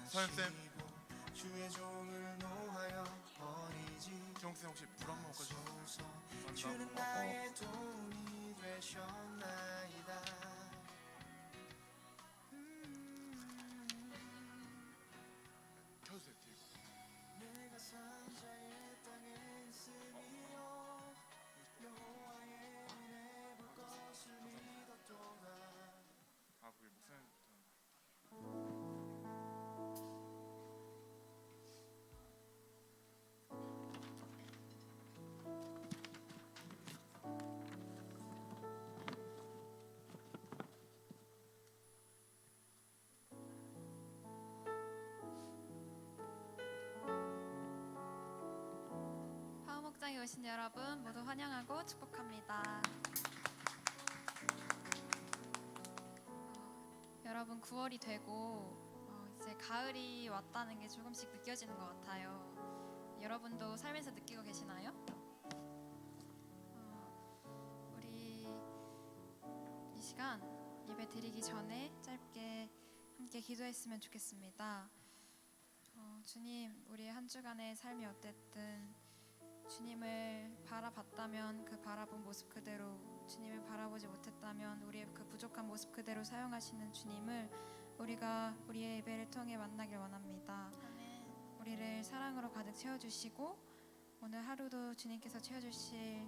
서현쌤, 지용쌤 혹시 물 한 모금 꺼주세요. 켜주세요 뒤에. 아 그게 목사님부터. 화목장에 오신 여러분 모두 환영하고 축복합니다. 여러분 9월이 되고 이제 가을이 왔다는 게 조금씩 느껴지는 것 같아요. 여러분도 삶에서 느끼고 계시나요? 우리 이 시간 예배 드리기 전에 짧게 함께 기도했으면 좋겠습니다. 주님, 우리의 한 주간의 삶이 어땠든 주님을 바라봤다면 그 바라본 모습 그대로, 주님을 바라보지 못했다면 우리의 그 부족한 모습 그대로 사용하시는 주님을 우리가 우리의 예배를 통해 만나길 원합니다. 아멘. 우리를 사랑으로 가득 채워주시고 오늘 하루도 주님께서 채워주실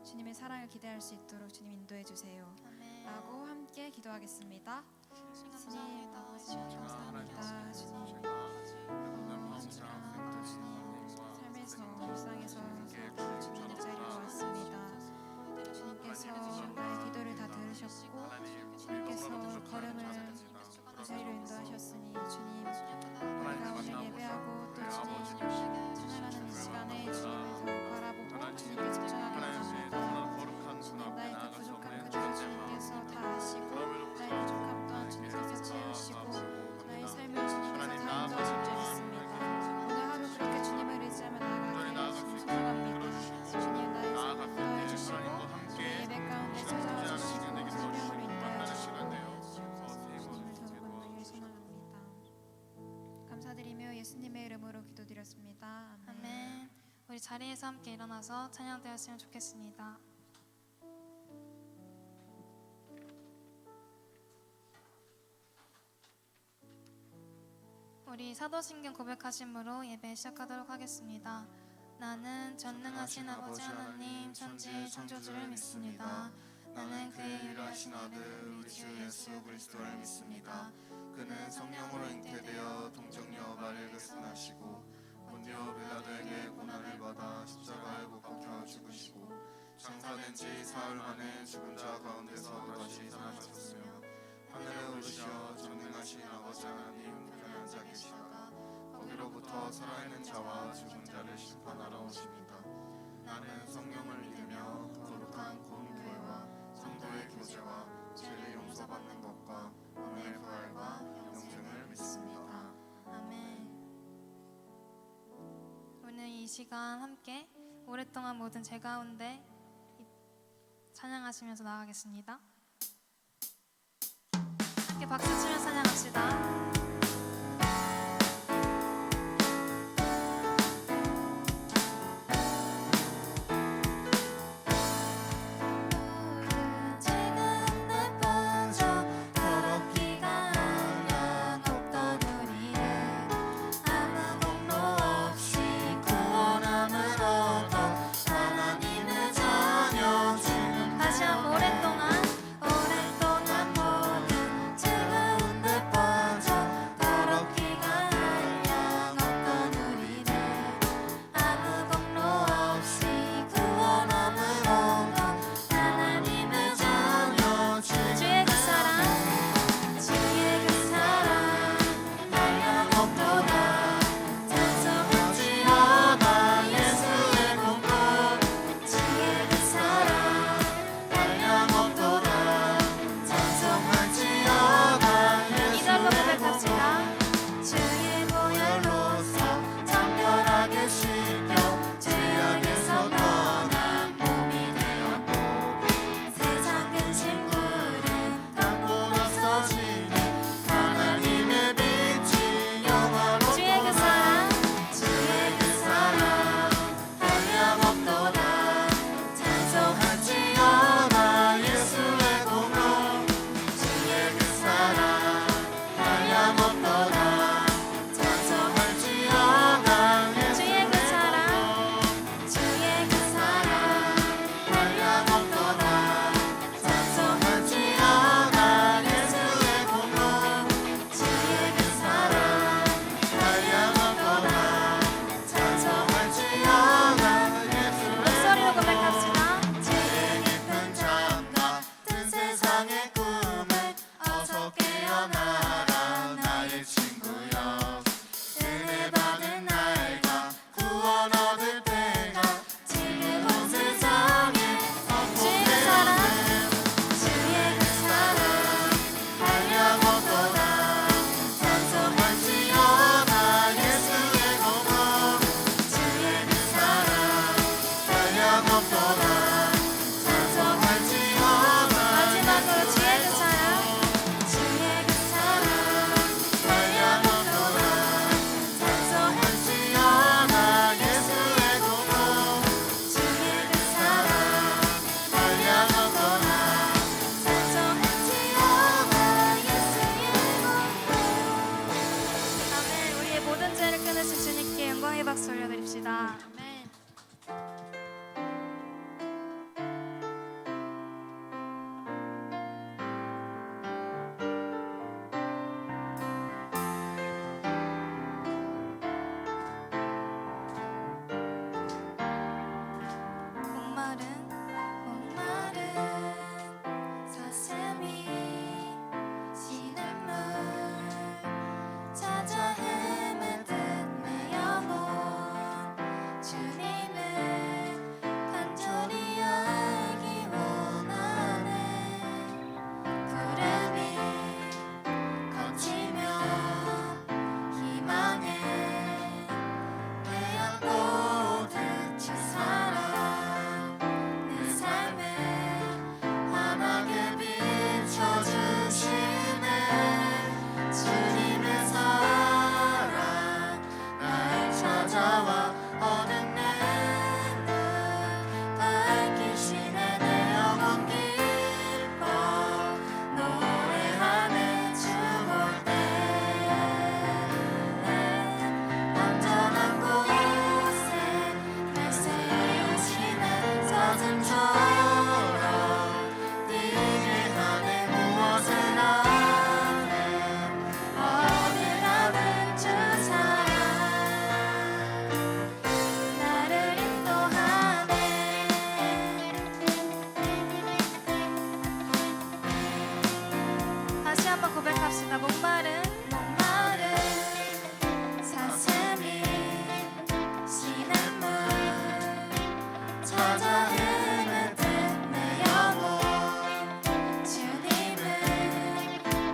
주님의 사랑을 기대할 수 있도록 주님 인도해 주세요. 아멘. 라고 함께 기도하겠습니다. 주님 주님, 감사합니다. 주님 감사합니다. 주님, 삶에서 일상에서 주님의 자리로 왔습니다. 주님께서 나의 기도를 다 들으셨고 주님께서 걸음을 그 자리로 인도하셨으니 주님, 우리가 오늘 예배하고 또 주님 찬양하는 이 시간에 주님을 더욱 바라보고 주님께 집중하게 원합니다. 주님, 나의 그 부족한 그대로 주님께서 다 아시고 나의 부족함 또한 주님께서 채우시고 나의 삶을 주님께서 다 인도하실 줄 믿습니다. 오늘 하루 그렇게 주님을 의지하며 나아가길 주님 소망합니다. 주님, 나의 삶을 인도해 주시고 주님 예배 가운데 찾아와 주시고 성령으로 인도하여 주시고 주님을 더욱 만나길 소망합니다. 감사드리며 예수님의 이름으로 기도드렸습니다. 아멘. 아멘. 우리 자리에서 함께 일어나서 찬양되었으면 좋겠습니다. 우리 사도신경 고백하심으로 예배 시작하도록 하겠습니다. 나는 전능하신 아버지 하나님 천지의 창조주를 믿습니다. 나는 그의 유일하신 아들 우리 주 예수 그리스도를 믿습니다. 그는 성령으로 잉태되어 동정녀 마리아에게 나시고 본디오 빌라도에게 고난을 받아 십자가에 못 박혀 죽으시고 장사된 지 사흘 만에 죽은 자 가운데서 다시 살아나셨으며 하늘에 오르시어 전능하신 아버지 하나님 우편에 앉아 계시다가 거기로부터 살아있는 자와 죽은 자를 심판하러 오십니다. 나는 성령을 믿으며 거룩한 공교회와 성도의 교제와 죄를 용서받는 것과 영의 부활과 영생을 믿습니다. 아멘. 오늘 이 시간 함께 오랫동안 모든 죄 가운데 찬양하시면서 나가겠습니다. 함께 박수 치며 찬양합시다. 다시 한번 오랫동안 모든 즐거운 데 빠져 합시다. 목마른 사슴이 시냇물 찾아 헤매듯 내 영혼 주님을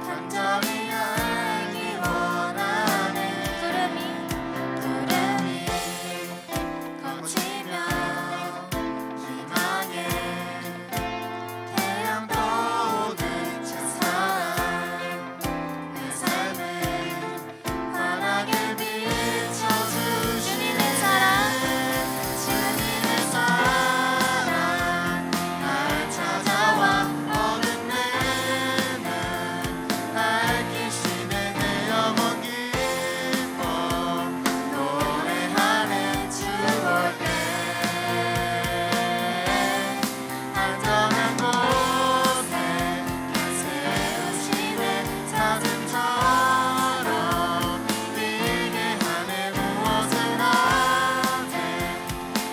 간절히 알기 원하네. 구름이 거치며 희망의 태양도 오는 저 사랑 내 삶을 환하게 비춰준 주님의 사랑 날 찾아와 어느 내는 밝히시네. 내 영혼 기뻐 노래하네. 주 볼 때 안전한 곳에 세우시네. 사슴처럼 뛰게 하네. 무엇을 하되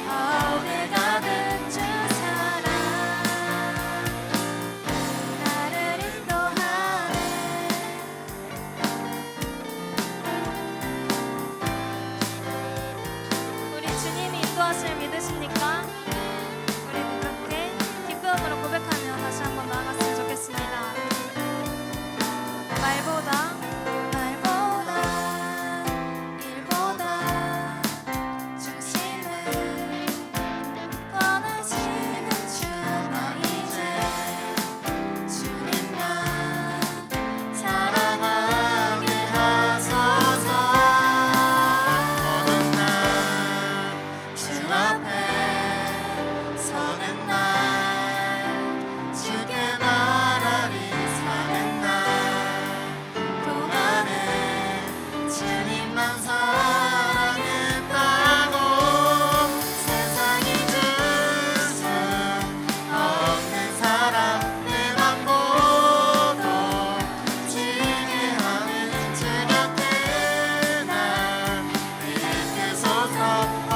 어디 가든 주 사랑 나를 인도하네. 우리 주님이 인도하심을 믿으십니까? 우리 그렇게 기쁨으로 고백하며 다시 한번 나아갔으면 좋겠습니다. 말보다 일보다 중심을 원하시는 주 나 이제 주님만 사랑하게 하소서. 어느 주 앞에 서는 날 주께 나란히 사는 날 동안에 주님만 사랑했다고 세상이 줄 수 없는 사랑 내 맘 모두 지게 하는 주 곁에 날 이끄소서. 오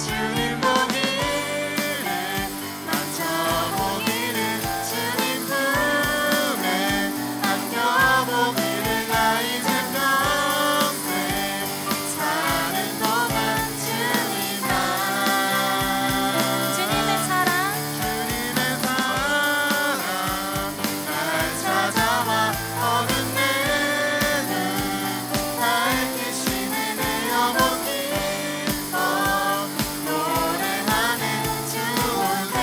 주님 보기를 만져보기를 주님 품에 안겨보기를 나 이제 평생 사는 동안 주님의 사랑 날 찾아와 어느 내는 밝히시네. 내 영혼 기뻐 노래하네. 주 올 때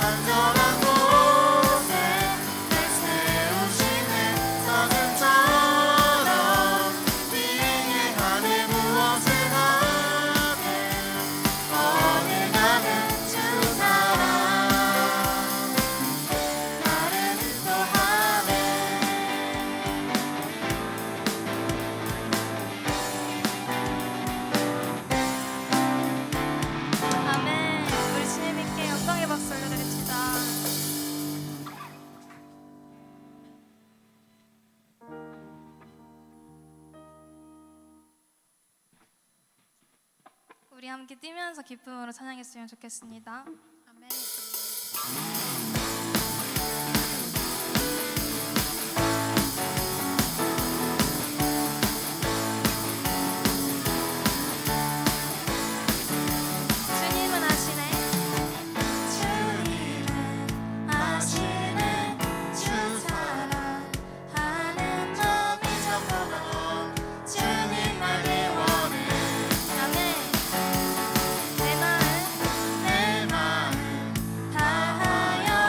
안전한 곳에 날 세우시네. 사슴처럼 뛰게 하네. 무엇을 하든 어디 가든 주 사랑 나를 인도하네. 아멘. 우리 주님께 영광의 박수 올려드립시다. 우리 함께 뛰면서 기쁨으로 찬양했으면 좋겠습니다. 아멘. 주님은 아시네. 주님은 아시네. 주 사랑하는 마음이 전부가 주님 알기 원해. 아멘. 내 마음 다하여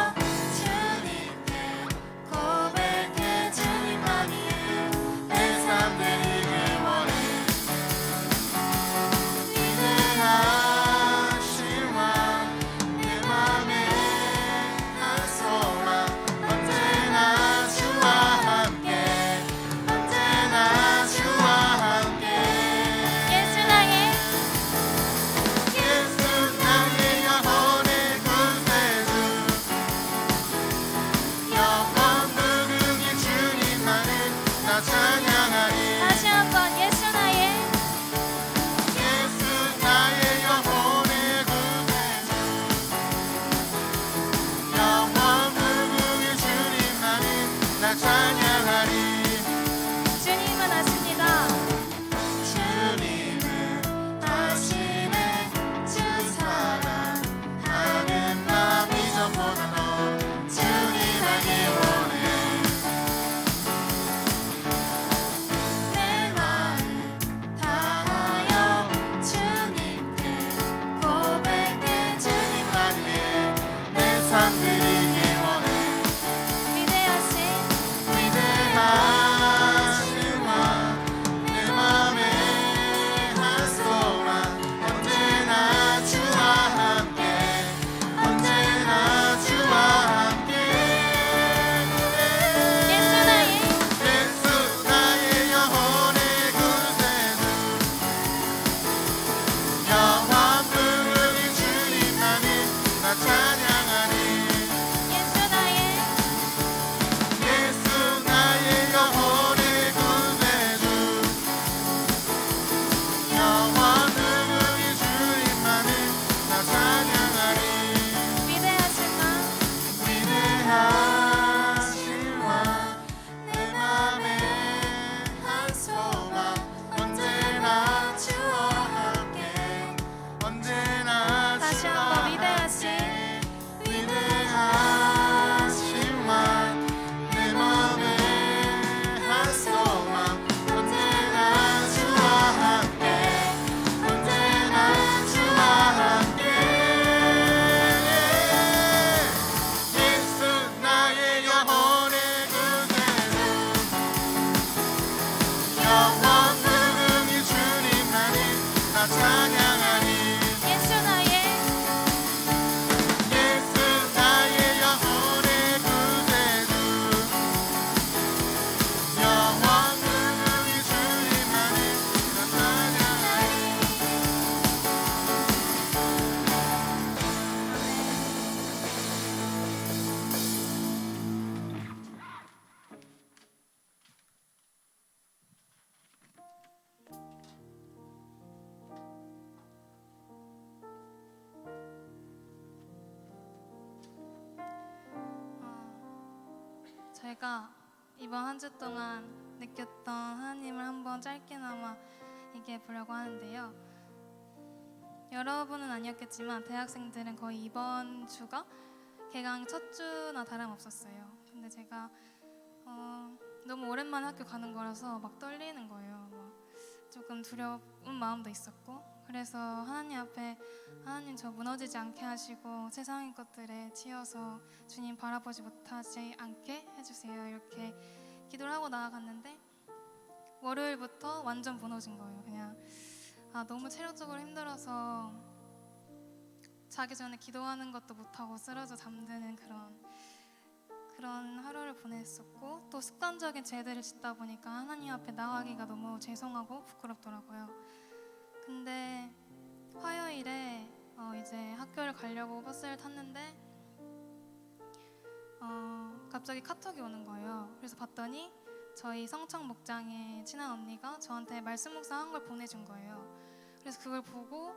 제가 이번 한 주 동안 느꼈던 하나님을 한번 짧게나마 얘기해 보려고 하는데요. 여러분은 아니었겠지만 대학생들은 거의 이번 주가 개강 첫 주나 다름없었어요. 근데 제가 너무 오랜만에 학교 가는 거라서 막 떨리는 거예요. 막 조금 두려운 마음도 있었고, 그래서 하나님 앞에 하나님 저 무너지지 않게 하시고 세상의 것들에 치여서 주님 바라보지 못하지 않게 해주세요, 이렇게 기도를 하고 나아갔는데 월요일부터 완전 무너진 거예요. 그냥 너무 체력적으로 힘들어서 자기 전에 기도하는 것도 못하고 쓰러져 잠드는 그런 하루를 보냈었고, 또 습관적인 죄들을 짓다 보니까 하나님 앞에 나가기가 너무 죄송하고 부끄럽더라고요. 근데 화요일에 이제 학교를 가려고 버스를 탔는데 갑자기 카톡이 오는 거예요. 그래서 봤더니 저희 성청 목장의 친한 언니가 저한테 말씀 묵상한 걸 보내준 거예요. 그래서 그걸 보고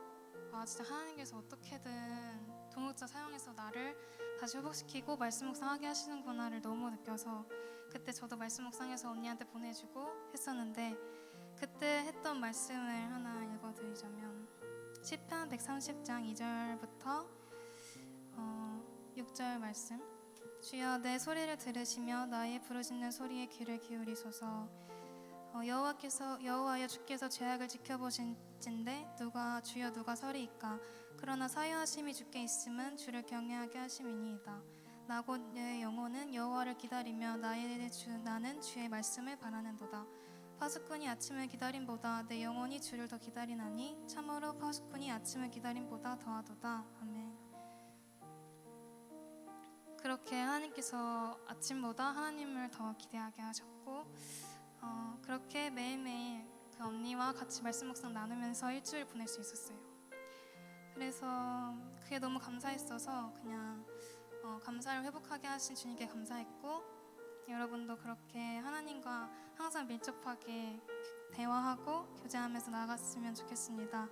진짜 하나님께서 어떻게든 동역자 사용해서 나를 다시 회복시키고 말씀 묵상하게 하시는구나를 너무 느껴서 그때 저도 말씀 묵상해서 언니한테 보내주고 했었는데, 그때 했던 말씀을 하나 읽어드리자면 시편 130장 2절부터 6절 말씀. 주여 내 소리를 들으시며 나의 부르짖는 소리에 귀를 기울이소서. 여호와여 주께서 죄악을 지켜보신진데 주여 누가 서리이까. 그러나 사유하심이 주께 있음은 주를 경외하게 하심이니이다. 나 곧 내 영혼은 여호와를 기다리며 나는 주의 말씀을 바라는도다. 파수꾼이 아침을 기다림보다 내 영혼이 주를 더 기다리나니 참으로 파수꾼이 아침을 기다림보다 더하도다. 아멘. 그렇게 하나님께서 아침보다 하나님을 더 기대하게 하셨고, 그렇게 매일매일 그 언니와 같이 말씀 묵상 나누면서 일주일 보낼 수 있었어요. 그래서 그게 너무 감사했어서 그냥 감사를 회복하게 하신 주님께 감사했고, 여러분도 그렇게 하나님과 항상 밀접하게 대화하고 교제하면서 나아갔으면 좋겠습니다.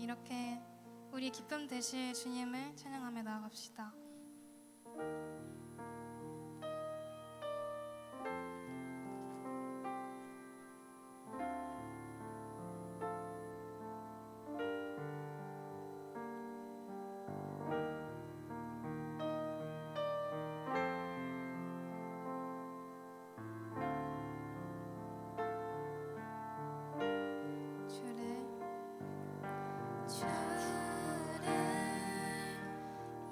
이렇게 우리 기쁨 되실 주님을 찬양하며 나아갑시다. 주를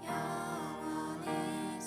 영원히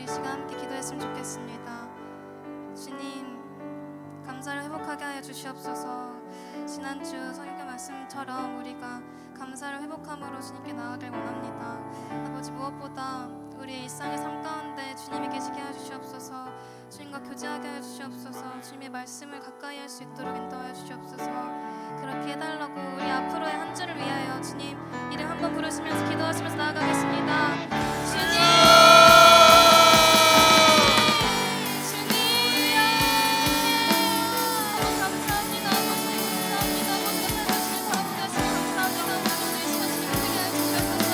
이 시간 함께 기도했으면 좋겠습니다. 주님, 감사를 회복하게 하여 주시옵소서. 지난주 성경 말씀처럼 우리가 감사를 회복함으로 주님께 나아가길 원합니다. 아버지, 무엇보다 우리의 일상의 삶 가운데 주님이 계시게 하여 주시옵소서. 주님과 교제하게 하여 주시옵소서. 주님의 말씀을 가까이 할 수 있도록 인도하여 주시옵소서. 그렇게 해달라고 우리 앞으로의 한 주를 위하여 주님 이름 한번 부르시면서 기도하시면서 나아가겠습니다. 주님, 주님이여, 감사합니다. 아버지, 감사합니다. 아버지가 살아주신 사랑을 감사합니다. 오늘 이 시간 주님 크게 하여 주시옵소서.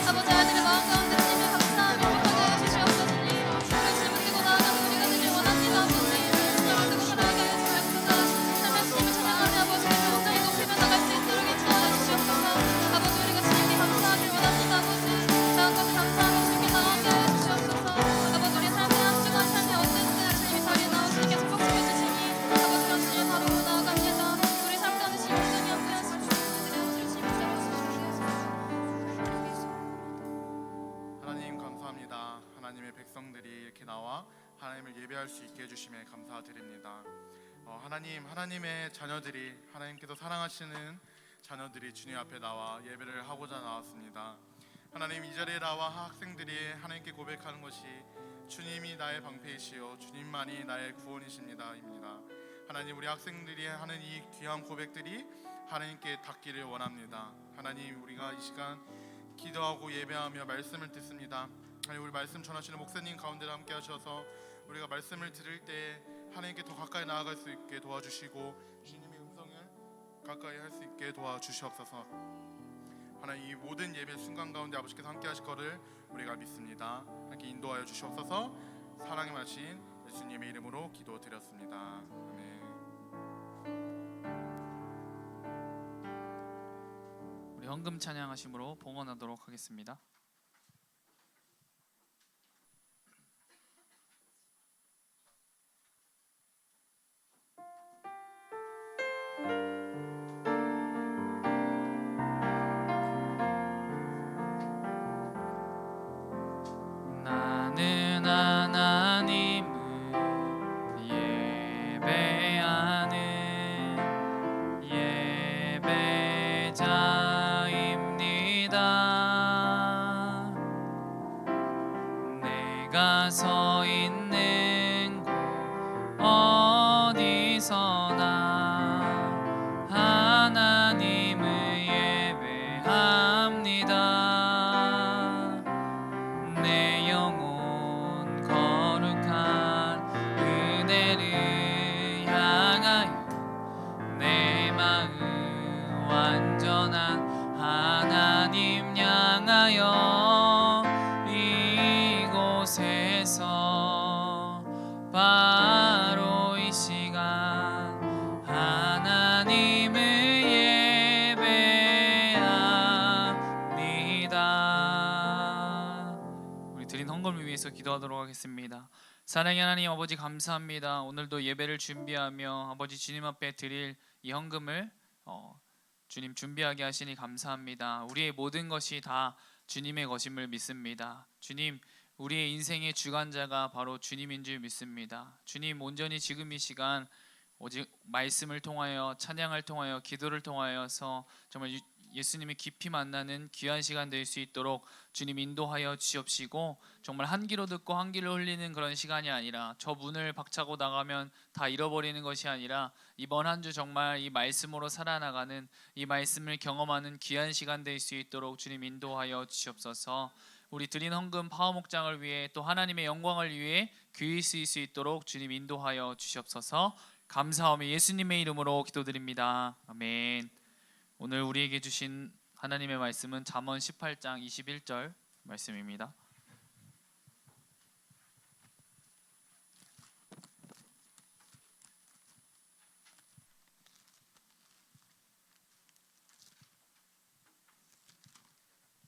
아버지, 아들의 마음 가운데 주님의 감사함을 회복하게 하여 주시옵소서. 주님, 우리 주님을 끼고 나아가는 우리가 되길 원합니다. 아버지, 주님을 끼고 살아가게 하여 주시옵소서. 삶의 주님을 찬양하며 아버지 그 온전히 높이며 나갈 수 있도록 인도하여 주시옵소서. 아버지, 우리가 주님께 감사하길 원합니다. 아버지, 다음까지 감사하며 주님께 나아가게 하여 주시옵소서. 아버지, 우리 삶의 한 주간 삶의 어떤 때나 주님이 자리에 나와 주님께 축복시켜 주시니 아버지, 그런 주님 바로 나아갑니다. 우리 삶 가운데 주님 온전히 함께하시고 주님 하나님 감사합니다. 하나님의 백성들이 이렇게 나와 하나님을 예배할 수 있게 해주심에 감사드립니다. 하나님의 자녀들이, 하나님께서 사랑하시는 자녀들이 주님 앞에 나와 예배를 하고자 나왔습니다. 하나님, 이 자리에 나와 학생들이 하나님께 고백하는 것이 주님이 나의 방패이시요 주님만이 나의 구원이십니다입니다. 하나님, 우리 학생들이 하는 이 귀한 고백들이 하나님께 닿기를 원합니다. 하나님, 우리가 이 시간 기도하고 예배하며 말씀을 듣습니다. 하나님, 우리 말씀 전하시는 목사님 가운데를 함께 하셔서 우리가 말씀을 들을 때 하나님께 더 가까이 나아갈 수 있게 도와주시고 주님의 음성을 가까이 할 수 있게 도와주시옵소서. 하나님, 이 모든 예배 순간 가운데 아버지께서 함께 하실 것을 우리가 믿습니다. 함께 인도하여 주시옵소서. 사랑의 마신 예수님의 이름으로 기도드렸습니다. 아멘. 우리 헌금 찬양하심으로 봉헌하도록 하겠습니다. 나는 하나님을 예배하는 예배자입니다. 내가 서 있는 곳 어디서나 하나님을 예배합니다. 내 영혼 거룩한 은혜를 향하여 내 마음 완전한 하나님 향하여 이곳에서 바로 이 시간 하나님을 예배합니다. 우리 드린 헌금을 위해서 기도하도록 하겠습니다. 사랑의 하나님 아버지, 감사합니다. 오늘도 예배를 준비하며 아버지 주님 앞에 드릴 이 헌금을 주님 준비하게 하시니 감사합니다. 우리의 모든 것이 다 주님의 것임을 믿습니다. 주님, 우리의 인생의 주관자가 바로 주님인 줄 믿습니다. 주님, 온전히 지금 이 시간 오직 말씀을 통하여, 찬양을 통하여, 기도를 통하여서 정말 예수님이 깊이 만나는 귀한 시간 될 수 있도록 주님 인도하여 주시옵시고, 정말 한 귀로 듣고 한 귀로 흘리는 그런 시간이 아니라 저 문을 박차고 나가면 다 잃어버리는 것이 아니라 이번 한 주 정말 이 말씀으로 살아나가는, 이 말씀을 경험하는 귀한 시간 될 수 있도록 주님 인도하여 주시옵소서. 우리 드린 헌금 파워 목장을 위해 또 하나님의 영광을 위해 귀히 쓰일 수 있도록 주님 인도하여 주시옵소서. 감사하며 예수님의 이름으로 기도드립니다. 아멘. 오늘 우리에게 주신 하나님의 말씀은 잠언 18장 21절 말씀입니다.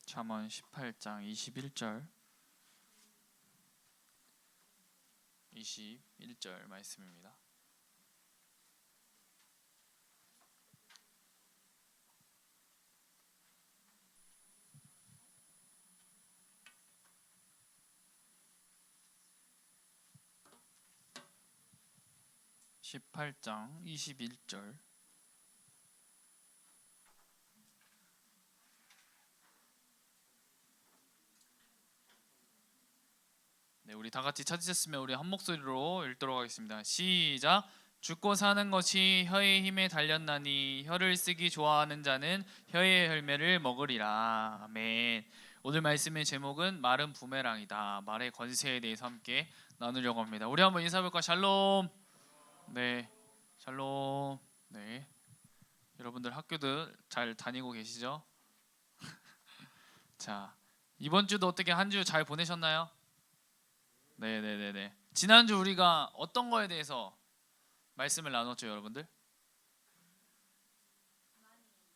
잠언 18장 21절 말씀입니다. 18장 21절. 네, 우리 다 같이 찾으셨으면 우리 한 목소리로 읽도록 하겠습니다. 시작. 죽고 사는 것이 혀의 힘에 달렸나니 혀를 쓰기 좋아하는 자는 혀의 열매를 먹으리라. 아멘. 오늘 말씀의 제목은 말은 부메랑이다. 말의 권세에 대해서 함께 나누려고 합니다. 우리 한번 인사해볼까? 샬롬. 네, 샬롬. 네, 여러분들 학교들 잘 다니고 계시죠? 자, 이번 주도 어떻게 한 주 잘 보내셨나요? 네네네네. 지난주 우리가 어떤 거에 대해서 말씀을 나눴죠, 여러분들?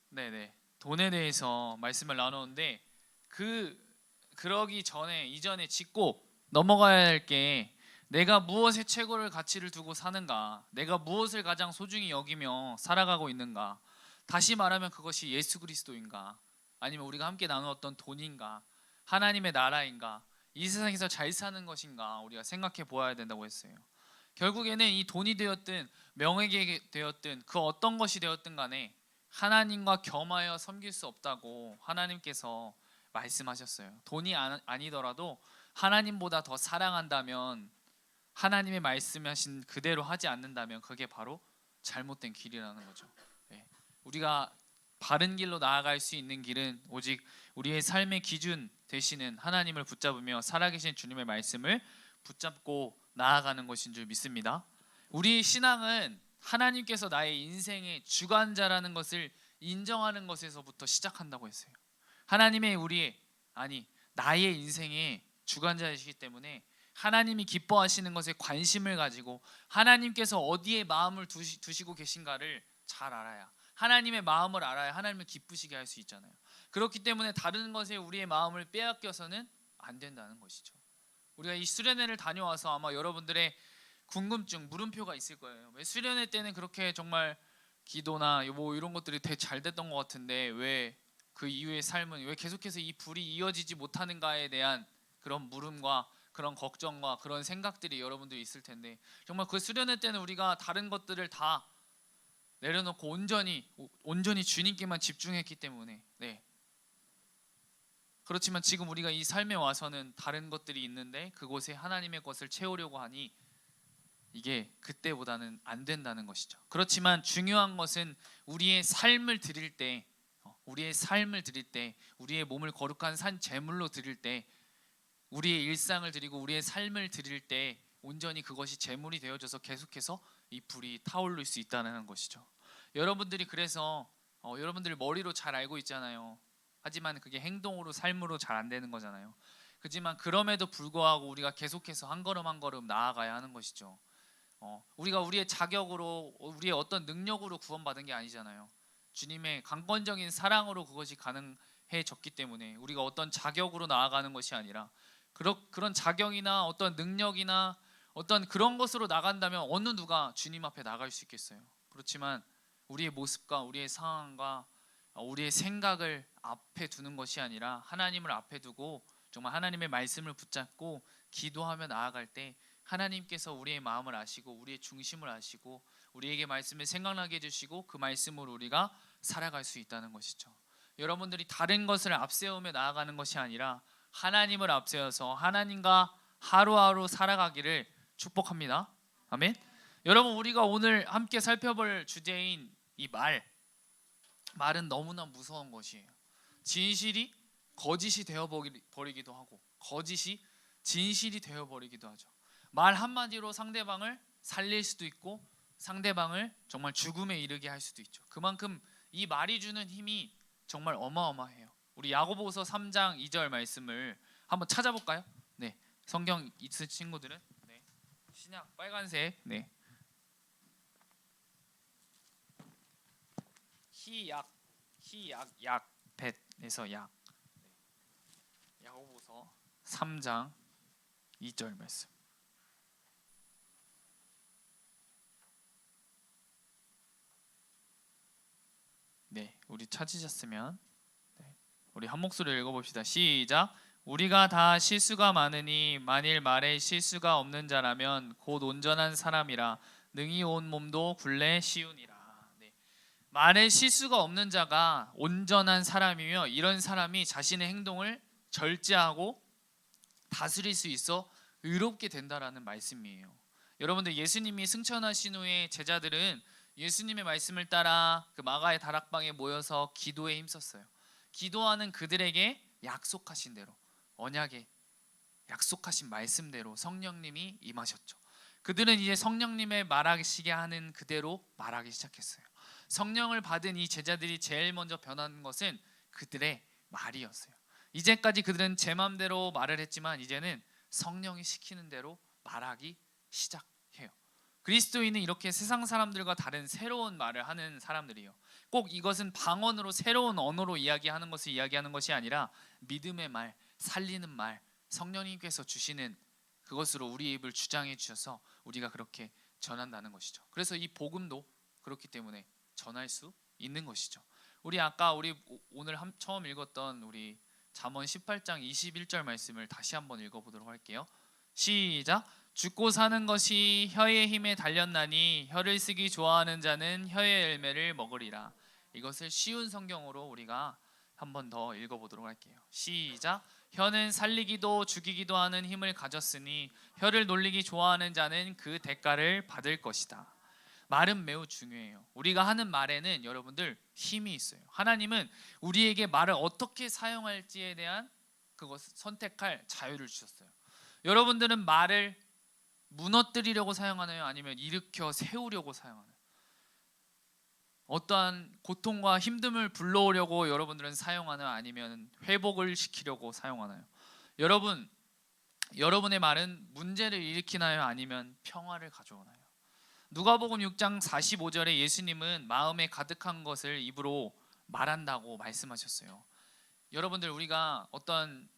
네네. 돈에 대해서 말씀을 나눴는데 그러기 전에 이전에 짚고 넘어가야 할 게 내가 무엇에 최고를 가치를 두고 사는가, 내가 무엇을 가장 소중히 여기며 살아가고 있는가. 다시 말하면 그것이 예수 그리스도인가, 아니면 우리가 함께 나누었던 돈인가, 하나님의 나라인가, 이 세상에서 잘 사는 것인가 우리가 생각해 보아야 된다고 했어요. 결국에는 이 돈이 되었든 명예가 되었든 그 어떤 것이 되었든 간에 하나님과 겸하여 섬길 수 없다고 하나님께서 말씀하셨어요. 돈이 아니더라도 하나님보다 더 사랑한다면, 하나님의 말씀하신 그대로 하지 않는다면 그게 바로 잘못된 길이라는 거죠. 네. 우리가 바른 길로 나아갈 수 있는 길은 오직 우리의 삶의 기준 되시는 하나님을 붙잡으며 살아계신 주님의 말씀을 붙잡고 나아가는 것인 줄 믿습니다. 우리 신앙은 하나님께서 나의 인생의 주관자라는 것을 인정하는 것에서부터 시작한다고 했어요. 하나님의 나의 인생의 주관자이시기 때문에 하나님이 기뻐하시는 것에 관심을 가지고 하나님께서 어디에 마음을 두시고 계신가를 잘 알아야, 하나님의 마음을 알아야 하나님을 기쁘시게 할 수 있잖아요. 그렇기 때문에 다른 것에 우리의 마음을 빼앗겨서는 안 된다는 것이죠. 우리가 이 수련회를 다녀와서 아마 여러분들의 궁금증, 물음표가 있을 거예요. 왜 수련회 때는 그렇게 정말 기도나 뭐 이런 것들이 되게 잘 됐던 것 같은데 왜 그 이후의 삶은 왜 계속해서 이 불이 이어지지 못하는가에 대한 그런 물음과 그런 걱정과 그런 생각들이 여러분들이 있을 텐데, 정말 그 수련회 때는 우리가 다른 것들을 다 내려놓고 온전히 주님께만 집중했기 때문에, 네. 그렇지만 지금 우리가 이 삶에 와서는 다른 것들이 있는데 그곳에 하나님의 것을 채우려고 하니 이게 그때보다는 안 된다는 것이죠. 그렇지만 중요한 것은 우리의 삶을 드릴 때, 우리의 몸을 거룩한 산 제물로 드릴 때, 우리의 일상을 드리고 우리의 삶을 드릴 때 온전히 그것이 제물이 되어져서 계속해서 이 불이 타오를 수 있다는 것이죠. 여러분들이 그래서 여러분들이 머리로 잘 알고 있잖아요. 하지만 그게 행동으로, 삶으로 잘 안 되는 거잖아요. 그렇지만 그럼에도 불구하고 우리가 계속해서 한 걸음 한 걸음 나아가야 하는 것이죠. 우리가 우리의 자격으로, 우리의 어떤 능력으로 구원받은 게 아니잖아요. 주님의 강권적인 사랑으로 그것이 가능해졌기 때문에 우리가 어떤 자격으로 나아가는 것이 아니라 그런 자격이나 어떤 능력이나 어떤 그런 것으로 나간다면 어느 누가 주님 앞에 나갈 수 있겠어요. 그렇지만 우리의 모습과 우리의 상황과 우리의 생각을 앞에 두는 것이 아니라 하나님을 앞에 두고 정말 하나님의 말씀을 붙잡고 기도하며 나아갈 때 하나님께서 우리의 마음을 아시고 우리의 중심을 아시고 우리에게 말씀을 생각나게 해주시고 그 말씀으로 우리가 살아갈 수 있다는 것이죠. 여러분들이 다른 것을 앞세우며 나아가는 것이 아니라 하나님을 앞세워서 하나님과 하루하루 살아가기를 축복합니다. 아멘. 여러분, 우리가 오늘 함께 살펴볼 주제인 이 말은 너무나 무서운 것이에요. 진실이 거짓이 되어버리기도 하고 거짓이 진실이 되어버리기도 하죠. 말 한마디로 상대방을 살릴 수도 있고 상대방을 정말 죽음에 이르게 할 수도 있죠. 그만큼 이 말이 주는 힘이 정말 어마어마해요. 우리 야고보서 3장 2절 말씀을 한번 찾아볼까요? 네, 성경 있을 친구들은 네, 신약 빨간색, 네, 약뱃에서 약, 네. 야고보서 3장 2절 말씀. 네, 우리 찾으셨으면 네, 우리 한 목소리로 읽어봅시다. 시작. 우리가 다 실수가 많으니 만일 말에 실수가 없는 자라면 곧 온전한 사람이라 능히 온 몸도 굴레 씌우니라. 네. 말에 실수가 없는 자가 온전한 사람이며 이런 사람이 자신의 행동을 절제하고 다스릴 수 있어 의롭게 된다라는 말씀이에요. 여러분들, 예수님이 승천하신 후에 제자들은 예수님의 말씀을 따라 그 마가의 다락방에 모여서 기도에 힘썼어요. 기도하는 그들에게 약속하신 대로, 언약에 약속하신 말씀대로 성령님이 임하셨죠. 그들은 이제 성령님의 말하시게 하는 그대로 말하기 시작했어요. 성령을 받은 이 제자들이 제일 먼저 변한 것은 그들의 말이었어요. 이제까지 그들은 제 마음대로 말을 했지만 이제는 성령이 시키는 대로 말하기 시작해요. 그리스도인은 이렇게 세상 사람들과 다른 새로운 말을 하는 사람들이에요. 꼭 이것은 방언으로 새로운 언어로 이야기하는 것을 이야기하는 것이 아니라 믿음의 말, 살리는 말, 성령님께서 주시는 그것으로 우리 입을 주장해 주셔서 우리가 그렇게 전한다는 것이죠. 그래서 이 복음도 그렇기 때문에 전할 수 있는 것이죠. 우리 오늘 처음 읽었던 우리 잠언 18장 21절 말씀을 다시 한번 읽어보도록 할게요. 시작. 죽고 사는 것이 혀의 힘에 달렸나니 혀를 쓰기 좋아하는 자는 혀의 열매를 먹으리라. 이것을 쉬운 성경으로 우리가 한 번 더 읽어보도록 할게요. 시작. 혀는 살리기도 죽이기도 하는 힘을 가졌으니 혀를 놀리기 좋아하는 자는 그 대가를 받을 것이다. 말은 매우 중요해요. 우리가 하는 말에는 여러분들 힘이 있어요. 하나님은 우리에게 말을 어떻게 사용할지에 대한 그것을 선택할 자유를 주셨어요. 여러분들은 말을 무너뜨리려고 사용하나요? 아니면 일으켜 세우려고 사용하나요? 어떠한 고통과 힘듦을 불러오려고 여러분들은 사용하나요? 아니면 회복을 시키려고 사용하나요? 여러분의 말은 문제를 일으키나요? 아니면 평화를 가져오나요? 누가복음 6장 45절에 예수님은 마음에 가득한 것을 입으로 말한다고 말씀하셨어요. 여러분들, 우리가 어떤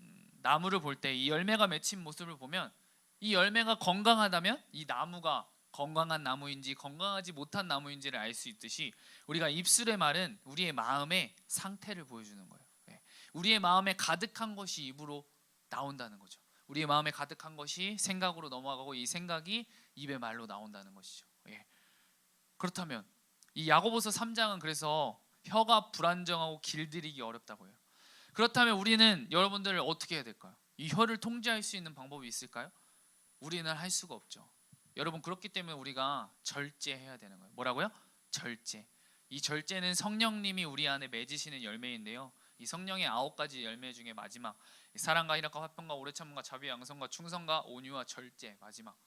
나무를 볼 때 이 열매가 맺힌 모습을 보면 이 열매가 건강하다면 이 나무가 건강한 나무인지 건강하지 못한 나무인지를 알 수 있듯이 우리가 입술의 말은 우리의 마음의 상태를 보여주는 거예요. 우리의 마음에 가득한 것이 입으로 나온다는 거죠. 우리의 마음에 가득한 것이 생각으로 넘어가고 이 생각이 입의 말로 나온다는 것이죠. 그렇다면 이 야고보서 3장은 그래서 혀가 불안정하고 길들이기 어렵다고 해요. 그렇다면 우리는 여러분들 어떻게 해야 될까요? 이 혀를 통제할 수 있는 방법이 있을까요? 우리는 할 수가 없죠. 여러분, 그렇기 때문에 우리가 절제해야 되는 거예요. 뭐라고요? 절제. 이 절제는 성령님이 우리 안에 맺으시는 열매인데요. 이 성령의 9가지 열매 중에 마지막 사랑과 희락과 화평과 오래 참음과 자비 양성과 충성과 온유와 절제, 마지막.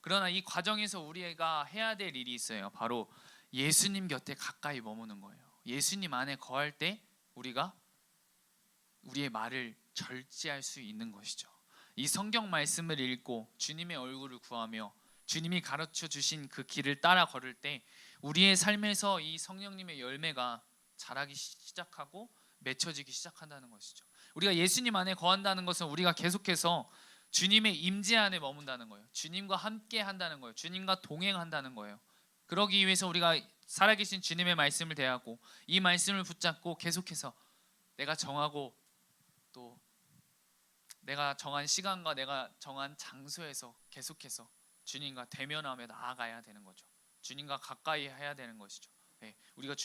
그러나 이 과정에서 우리가 해야 될 일이 있어요. 바로 예수님 곁에 가까이 머무는 거예요. 예수님 안에 거할 때 우리가 우리의 말을 절제할 수 있는 것이죠. 이 성경 말씀을 읽고 주님의 얼굴을 구하며 주님이 가르쳐 주신 그 길을 따라 걸을 때 우리의 삶에서 이 성령님의 열매가 자라기 시작하고 맺혀지기 시작한다는 것이죠. 우리가 예수님 안에 거한다는 것은 우리가 계속해서 주님의 임재 안에 머문다는 거예요. 주님과 함께 한다는 거예요. 주님과 동행한다는 거예요. 그러기 위해서 우리가 살아계신 주님의 말씀을 대하고 이 말씀을 붙잡고 계속해서 내가 정하고 또 내가 정한 시간과 내가 정한 장소에서 계속해서 주님과 대면하며 나아가야 되는 거죠. 주님과 가까이 해야 되는 것이죠. 우리가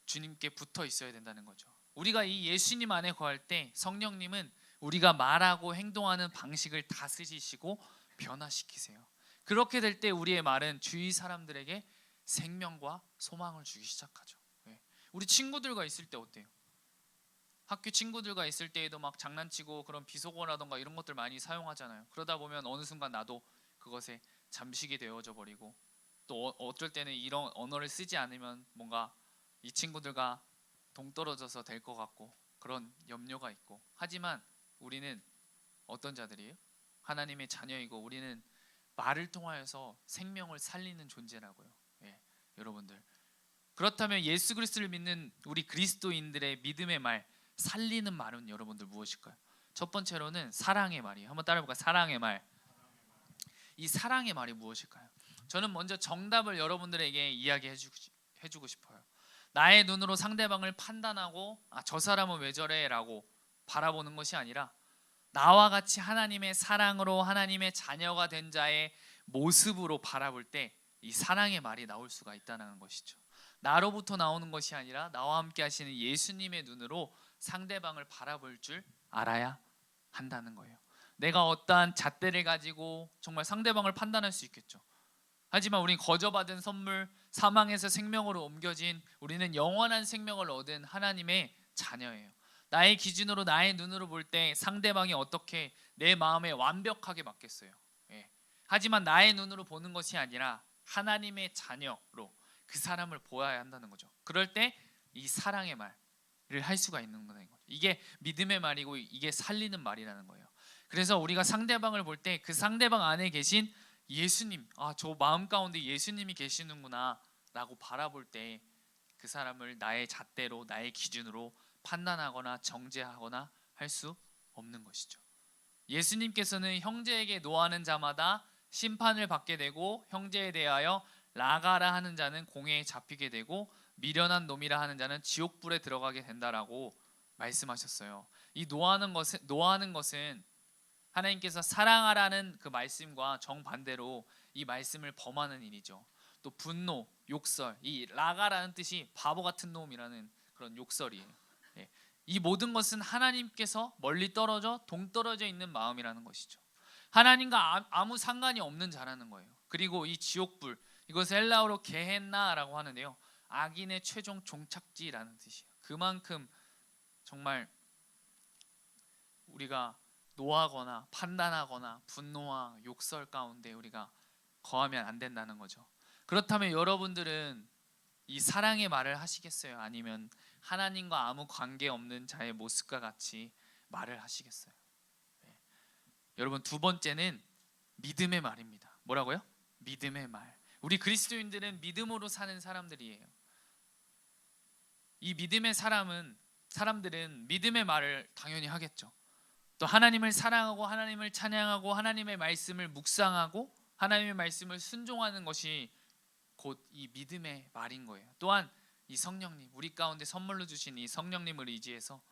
주님께 붙어 있어야 된다는 거죠. 우리가 이 예수님 안에 거할 때 성령님은 우리가 말하고 행동하는 방식을 다스리시고 변화시키세요. 그렇게 될 때 우리의 말은 주위 사람들에게 생명과 소망을 주기 시작하죠. 우리 친구들과 있을 때 어때요? 학교 친구들과 있을 때에도 막 장난치고 그런 비속어라던가 이런 것들 많이 사용하잖아요. 그러다 보면 어느 순간 나도 그것에 잠식이 되어져 버리고 또 어쩔 때는 이런 언어를 쓰지 않으면 뭔가 이 친구들과 동떨어져서 될 것 같고 그런 염려가 있고, 하지만 우리는 어떤 자들이에요? 하나님의 자녀이고 우리는 말을 통하여서 생명을 살리는 존재라고요. 여러분들, 그렇다면 예수 그리스도를 믿는 우리 그리스도인들의 믿음의 말, 살리는 말은 여러분들 무엇일까요? 첫 번째로는 사랑의 말이에요. 한번 따라해볼까요? 사랑의 말. 이 사랑의 말이 무엇일까요? 저는 먼저 정답을 여러분들에게 이야기해주고 싶어요. 나의 눈으로 상대방을 판단하고 저 사람은 왜 저래? 라고 바라보는 것이 아니라 나와 같이 하나님의 사랑으로 하나님의 자녀가 된 자의 모습으로 바라볼 때 이 사랑의 말이 나올 수가 있다는 것이죠. 나로부터 나오는 것이 아니라 나와 함께 하시는 예수님의 눈으로 상대방을 바라볼 줄 알아야 한다는 거예요. 내가 어떠한 잣대를 가지고 정말 상대방을 판단할 수 있겠죠. 하지만 우린 거저받은 선물, 사망에서 생명으로 옮겨진, 우리는 영원한 생명을 얻은 하나님의 자녀예요. 나의 기준으로, 나의 눈으로 볼 때 상대방이 어떻게 내 마음에 완벽하게 맞겠어요. 예. 하지만 나의 눈으로 보는 것이 아니라 하나님의 자녀로 그 사람을 보아야 한다는 거죠. 그럴 때 이 사랑의 말을 할 수가 있는 거예요. 이게 믿음의 말이고 이게 살리는 말이라는 거예요. 그래서 우리가 상대방을 볼 때 그 상대방 안에 계신 예수님, 저 마음 가운데 예수님이 계시는구나 라고 바라볼 때 그 사람을 나의 잣대로, 나의 기준으로 판단하거나 정죄하거나 할 수 없는 것이죠. 예수님께서는 형제에게 노하는 자마다 심판을 받게 되고, 형제에 대하여 라가라 하는 자는 공회에 잡히게 되고, 미련한 놈이라 하는 자는 지옥불에 들어가게 된다라고 말씀하셨어요. 이 노하는 것은 하나님께서 사랑하라는 그 말씀과 정반대로 이 말씀을 범하는 일이죠. 또 분노, 욕설, 이 라가라는 뜻이 바보 같은 놈이라는 그런 욕설이에요. 예. 이 모든 것은 하나님께서 멀리 떨어져 동떨어져 있는 마음이라는 것이죠. 하나님과 아무 상관이 없는 자라는 거예요. 그리고 이 지옥불, 이것을 헬라어로 게헨나라고 하는데요, 악인의 최종 종착지라는 뜻이에요. 그만큼 정말 우리가 노하거나 판단하거나 분노와 욕설 가운데 우리가 거하면 안 된다는 거죠. 그렇다면 여러분들은 이 사랑의 말을 하시겠어요? 아니면 하나님과 아무 관계없는 자의 모습과 같이 말을 하시겠어요? 네. 여러분, 두 번째는 믿음의 말입니다. 뭐라고요? 믿음의 말. 우리 그리스도인들은 믿음으로 사는 사람들이에요. 이 믿음의 사람들은 믿음의 말을 당연히 하겠죠. 또 하나님을 사랑하고 하나님을 찬양하고 하나님의 말씀을 묵상하고 하나님의 말씀을 순종하는 것이 곧 이 믿음의 말인 거예요. 또한 이 성령님, 우리 가운데 선물로 주신 이 성령님을 의지해서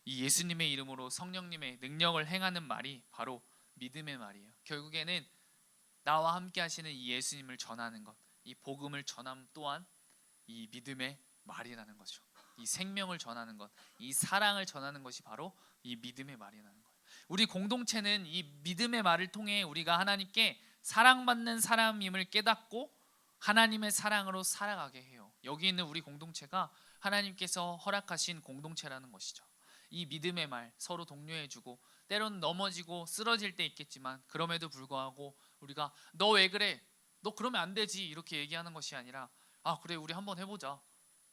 이 예수님의 이름으로 성령님의 능력을 행하는 말이 바로 믿음의 말이에요. 결국에는 나와 함께 하시는 이 예수님을 전하는 것, 이 복음을 전함 또한 이 믿음의 말이라는 거죠. 이 생명을 전하는 것, 이 사랑을 전하는 것이 바로 이 믿음의 말이라는 거예요. 우리 공동체는 이 믿음의 말을 통해 우리가 하나님께 사랑받는 사람임을 깨닫고 하나님의 사랑으로 살아가게 해요. 여기 있는 우리 공동체가 하나님께서 허락하신 공동체라는 것이죠. 이 믿음의 말 서로 독려해주고, 때로는 넘어지고 쓰러질 때 있겠지만 그럼에도 불구하고 우리가 너 왜 그래? 너 그러면 안 되지 이렇게 얘기하는 것이 아니라 그래 우리 한번 해보자.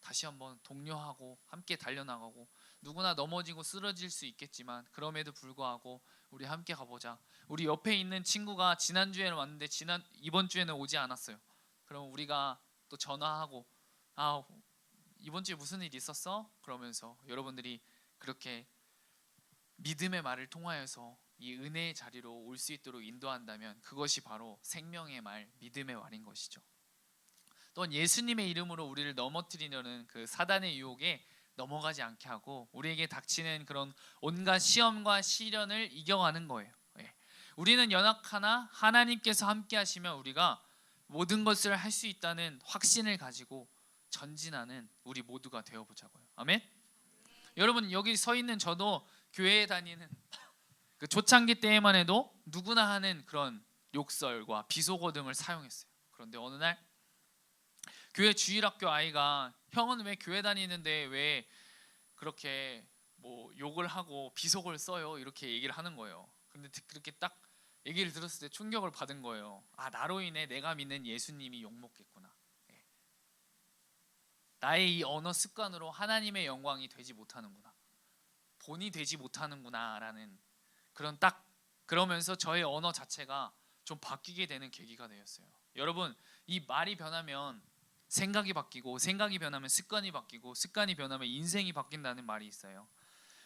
다시 한번 독려하고 함께 달려나가고, 누구나 넘어지고 쓰러질 수 있겠지만 그럼에도 불구하고 우리 함께 가보자. 우리 옆에 있는 친구가 지난주에는 왔는데 이번 주에는 오지 않았어요. 그럼 우리가 또 전화하고 이번 주에 무슨 일 있었어? 그러면서 여러분들이 그렇게 믿음의 말을 통하여서 이 은혜의 자리로 올 수 있도록 인도한다면 그것이 바로 생명의 말, 믿음의 말인 것이죠. 또한 예수님의 이름으로 우리를 넘어뜨리려는 그 사단의 유혹에 넘어가지 않게 하고 우리에게 닥치는 그런 온갖 시험과 시련을 이겨가는 거예요. 우리는 연약하나 하나님께서 함께 하시면 우리가 모든 것을 할 수 있다는 확신을 가지고 전진하는 우리 모두가 되어보자고요. 아멘. 여러분, 여기 서 있는 저도 교회에 다니는 그 초창기 때에만 해도 누구나 하는 그런 욕설과 비속어 등을 사용했어요. 그런데 어느 날 교회 주일학교 아이가 형은 왜 교회 다니는데 왜 그렇게 뭐 욕을 하고 비속어를 써요? 이렇게 얘기를 하는 거예요. 근데 그렇게 딱 얘기를 들었을 때 충격을 받은 거예요. 나로 인해 내가 믿는 예수님이 욕먹겠구나. 나의 이 언어 습관으로 하나님의 영광이 되지 못하는구나, 본이 되지 못하는구나 라는 그런 그러면서 저의 언어 자체가 좀 바뀌게 되는 계기가 되었어요. 여러분, 이 말이 변하면 생각이 바뀌고, 생각이 변하면 습관이 바뀌고, 습관이 변하면 인생이 바뀐다는 말이 있어요.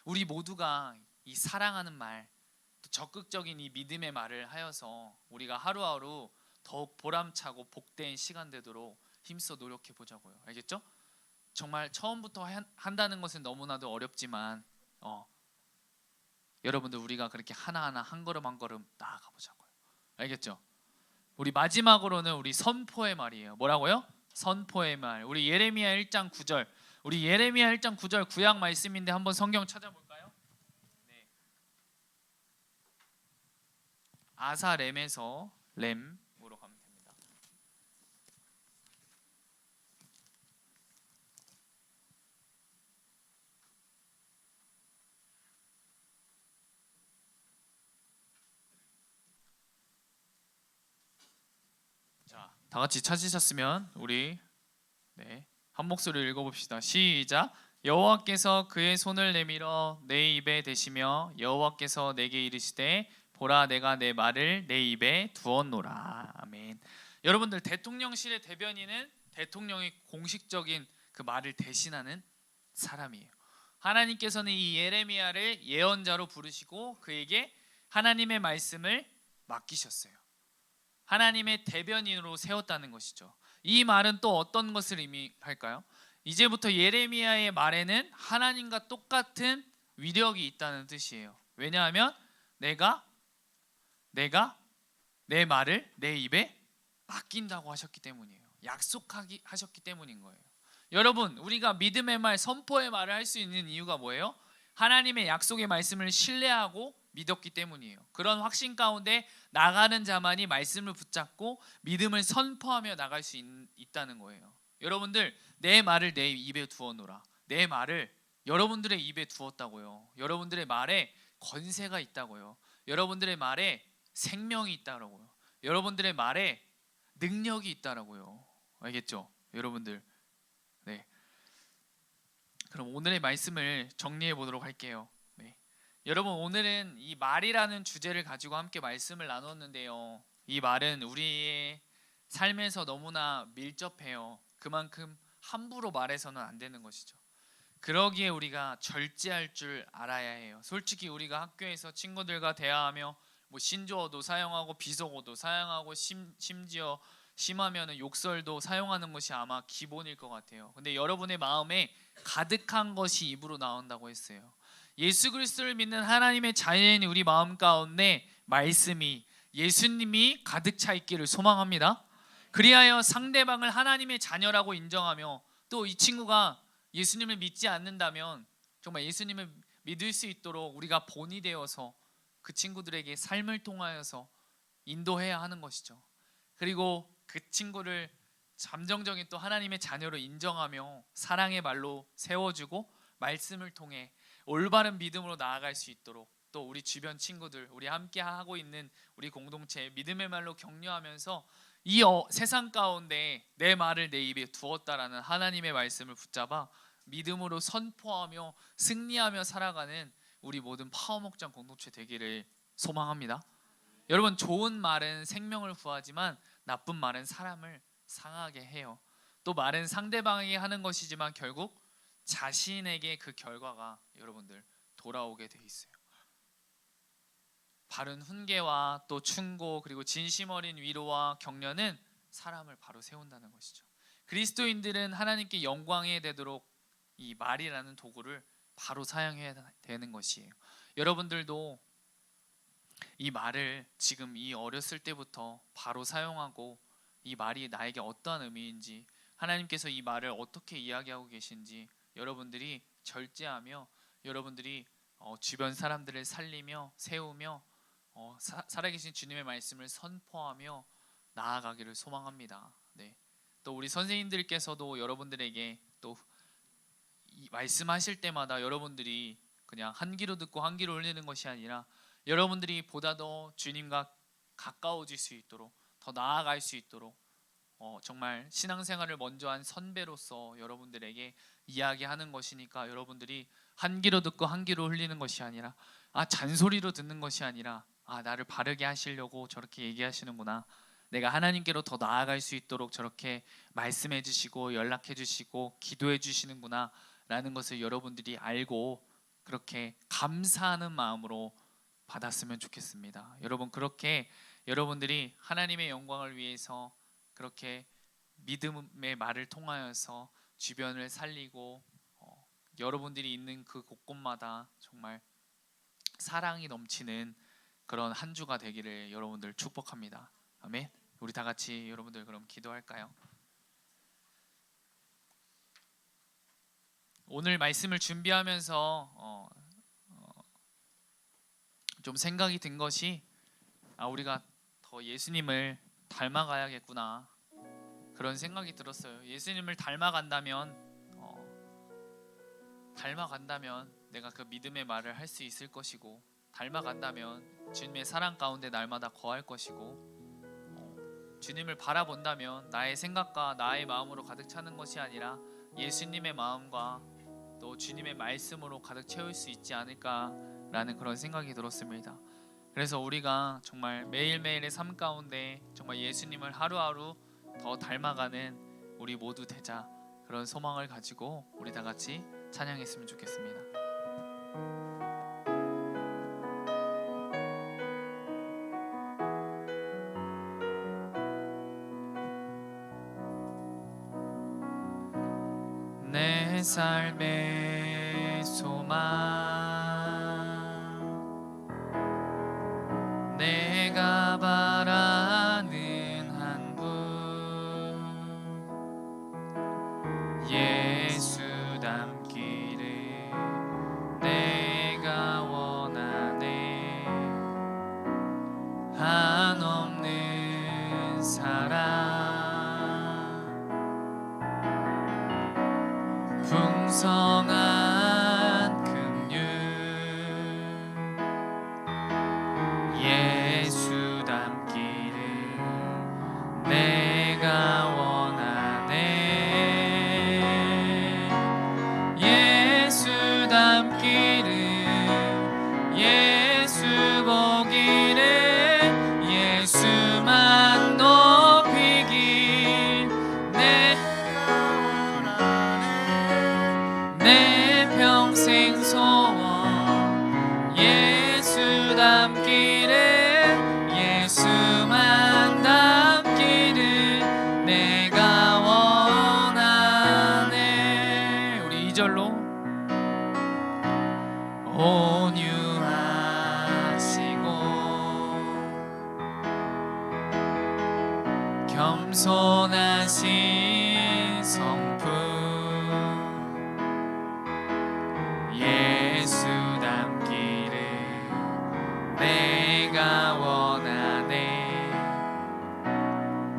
우리 모두가 이 사랑하는 말, 또 적극적인 이 믿음의 말을 하여서 우리가 하루하루 더욱 보람차고 복된 시간 되도록 힘써 노력해 보자고요. 알겠죠? 정말 처음부터 한다는 것은 너무나도 어렵지만 여러분들 우리가 그렇게 하나하나 한 걸음 한 걸음 나아가 보자고요. 알겠죠? 우리 마지막으로는 우리 선포의 말이에요. 뭐라고요? 선포의 말. 우리 예레미야 1장 9절. 우리 예레미야 1장 9절 구약 말씀인데 한번 성경 찾아볼까요? 네. 아사렘에서 렘으로 가면 됩니다. 자, 다 같이 찾으셨으면 우리 한 목소리로 읽어봅시다. 시작. 여호와께서 그의 손을 내밀어 내 입에 대시며 여호와께서 내게 이르시되 보라 내가 내 말을 내 입에 두었노라. 아멘. 여러분들, 대통령실의 대변인은 대통령의 공식적인 그 말을 대신하는 사람이에요. 하나님께서는 이 예레미야를 예언자로 부르시고 그에게 하나님의 말씀을 맡기셨어요. 하나님의 대변인으로 세웠다는 것이죠. 이 말은 또 어떤 것을 의미할까요? 이제부터 예레미야의 말에는 하나님과 똑같은 위력이 있다는 뜻이에요. 왜냐하면 내가 내 말을 내 입에 맡긴다고 하셨기 때문이에요. 하셨기 때문인 거예요. 여러분, 우리가 믿음의 말, 선포의 말을 할 수 있는 이유가 뭐예요? 하나님의 약속의 말씀을 신뢰하고 믿었기 때문이에요. 그런 확신 가운데 나가는 자만이 말씀을 붙잡고 믿음을 선포하며 나갈 수 있다는 거예요. 여러분들, 내 말을 내 입에 두어놓으라. 내 말을 여러분들의 입에 두었다고요. 여러분들의 말에 권세가 있다고요. 여러분들의 말에 생명이 있다고요. 여러분들의 말에 능력이 있다고요. 알겠죠? 여러분들. 네. 그럼 오늘의 말씀을 정리해 보도록 할게요. 네. 여러분, 오늘은 이 말이라는 주제를 가지고 함께 말씀을 나눴는데요. 이 말은 우리의 삶에서 너무나 밀접해요. 그만큼 함부로 말해서는 안 되는 것이죠. 그러기에 우리가 절제할 줄 알아야 해요. 솔직히 우리가 학교에서 친구들과 대화하며 신조어도 사용하고 비속어도 사용하고 심지어 심하면은 욕설도 사용하는 것이 아마 기본일 것 같아요. 근데 여러분의 마음에 가득한 것이 입으로 나온다고 했어요. 예수 그리스도를 믿는 하나님의 자녀인 우리 마음 가운데 말씀이, 예수님이 가득 차 있기를 소망합니다. 그리하여 상대방을 하나님의 자녀라고 인정하며, 또 이 친구가 예수님을 믿지 않는다면 정말 예수님을 믿을 수 있도록 우리가 본이 되어서 그 친구들에게 삶을 통하여서 인도해야 하는 것이죠. 그리고 그 친구를 잠정적인 또 하나님의 자녀로 인정하며 사랑의 말로 세워주고 말씀을 통해 올바른 믿음으로 나아갈 수 있도록, 또 우리 주변 친구들, 우리 함께 하고 있는 우리 공동체 믿음의 말로 격려하면서 이 세상 가운데 내 말을 내 입에 두었다라는 하나님의 말씀을 붙잡아 믿음으로 선포하며 승리하며 살아가는 우리 모든 파워목장 공동체 되기를 소망합니다. 여러분, 좋은 말은 생명을 구하지만 나쁜 말은 사람을 상하게 해요. 또 말은 상대방에게 하는 것이지만 결국 자신에게 그 결과가 여러분들 돌아오게 돼 있어요. 바른 훈계와 또 충고, 그리고 진심 어린 위로와 격려는 사람을 바로 세운다는 것이죠. 그리스도인들은 하나님께 영광이 되도록 이 말이라는 도구를 바로 사용해야 되는 것이에요. 여러분들도 이 말을 지금 이 어렸을 때부터 바로 사용하고 이 말이 나에게 어떠한 의미인지, 하나님께서 이 말을 어떻게 이야기하고 계신지 여러분들이 절제하며 여러분들이 주변 사람들을 살리며 세우며 살아계신 주님의 말씀을 선포하며 나아가기를 소망합니다. 네. 또 우리 선생님들께서도 여러분들에게 또 이 말씀하실 때마다 여러분들이 그냥 한 귀로 듣고 한 귀로 흘리는 것이 아니라 여러분들이 보다 더 주님과 가까워질 수 있도록, 더 나아갈 수 있도록 정말 신앙생활을 먼저 한 선배로서 여러분들에게 이야기하는 것이니까, 여러분들이 한 귀로 듣고 한 귀로 흘리는 것이 아니라, 잔소리로 듣는 것이 아니라, 나를 바르게 하시려고 저렇게 얘기하시는구나, 내가 하나님께로 더 나아갈 수 있도록 저렇게 말씀해 주시고 연락해 주시고 기도해 주시는구나 라는 것을 여러분들이 알고 그렇게 감사하는 마음으로 받았으면 좋겠습니다. 여러분, 그렇게 여러분들이 하나님의 영광을 위해서 그렇게 믿음의 말을 통하여서 주변을 살리고 여러분들이 있는 그 곳곳마다 정말 사랑이 넘치는 그런 한 주가 되기를 여러분들 축복합니다. 아멘. 우리 다 같이 여러분들 그럼 기도할까요? 오늘 말씀을 준비하면서 좀 생각이 든 것이 우리가 더 예수님을 닮아가야겠구나 그런 생각이 들었어요. 예수님을 닮아간다면 내가 그 믿음의 말을 할 수 있을 것이고, 닮아간다면 주님의 사랑 가운데 날마다 거할 것이고, 주님을 바라본다면 나의 생각과 나의 마음으로 가득 차는 것이 아니라 예수님의 마음과 또 주님의 말씀으로 가득 채울 수 있지 않을까라는 그런 생각이 들었습니다. 그래서 우리가 정말 매일매일의 삶 가운데 정말 예수님을 하루하루 더 닮아가는 우리 모두 되자, 그런 소망을 가지고 우리 다 같이 찬양했으면 좋겠습니다. 내 삶의 소망, 내가 바라는 한 분, 예수 닮기를 내가 원하네. 한없는 사랑, 풍성한 긍휼, 예수 닮기를 내가 원하네. 예수 닮기를, 예수 보기를, 예수만 높이길 내 평생 소원. 예수 닮기를, 예수만 닮기를 내가 원하네. 우리 2절로 온유하시고 겸손하신 성품, 예수 닮기를 내가 원하네.